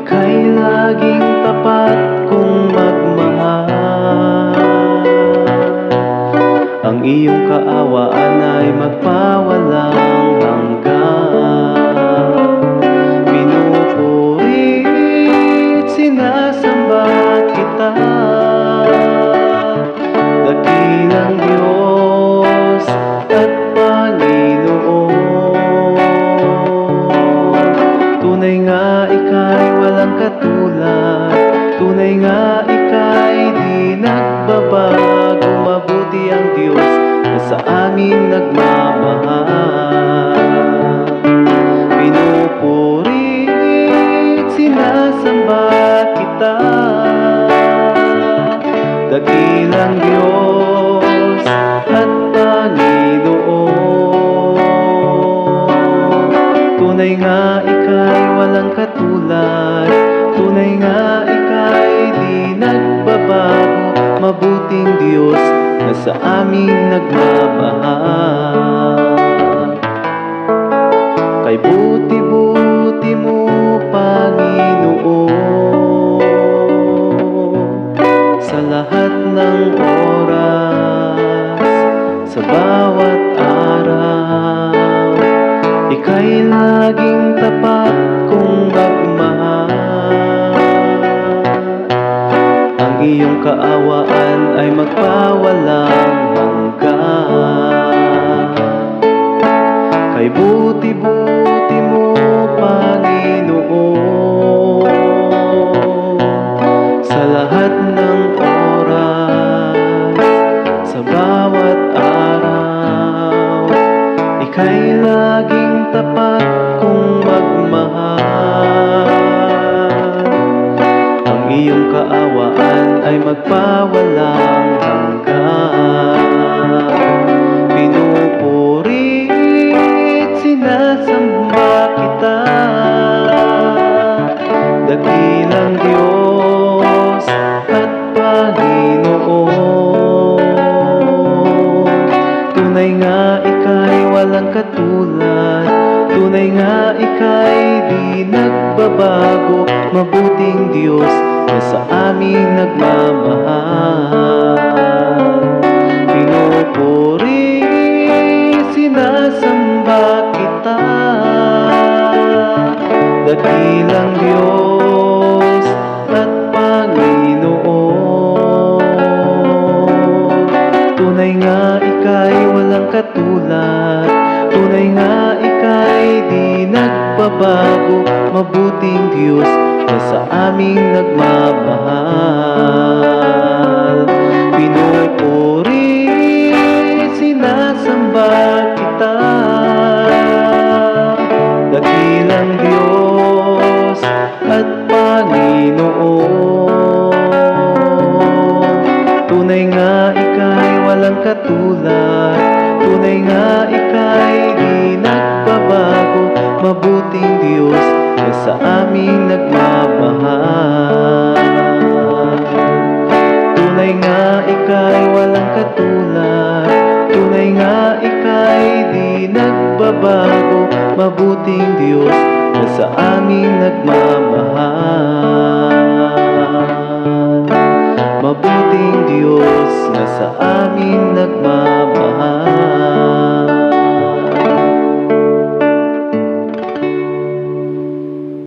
Ika'y laging tapat kong magmahal. Ang iyong kaawaan ay magpawalang hanggan. Pinupurit, sinasamba kita, dakilang Diyos at Panginoon. Tunay nga ika'y walang katulad, tunay nga ika'y di nagbabago. Mabuti ang Diyos na sa amin nagmamahal. Pinupurit, sinasamba kita, dakilang Diyos at Panginoon. Tunay nga ika'y walang katulad, tunay nga ika'y di nagbabago. Mabuting Diyos na sa amin nagmamahal. Kay buti-buti mo, Panginoon, sa lahat ng oras, sa bawat araw, ika'y laging tapat kong magmahal. Ang iyong kaawaan ay magpawalang hanggan. Kay buti-buti mo, Panginoon, sa lahat ng oras, sa bawat araw, ika'y laging tapat kong magmahal. Ang iyong kaawaan ay magpawalang hanggan. Pinupurit, sinasamba kita, dakilang Diyos at Panginoon. Tunay nga ika'y walang katulad, tunay nga ika'y di nagbabago. Mabuting Diyos na sa amin nagmamahal. Pinupurit, sinasamba kita, dakilang Diyos at Panginoon. Tunay nga ika'y walang katulad, tunay nga ika'y di nagbabago. Mabuting Diyos na sa aming nagmamahal. Pinupurit, sinasamba kita, dakilang Diyos at Panginoon. Tunay nga ika'y walang katulad, tunay nga ika'y di nagbabago. Mabuting Diyos na sa aming nagmamahal. Tunay nga ika'y walang katulad, tunay nga ika'y di nagbabago. Mabuting Diyos na sa aming nagmamahal. Mabuting Diyos na sa aming nagmamahal.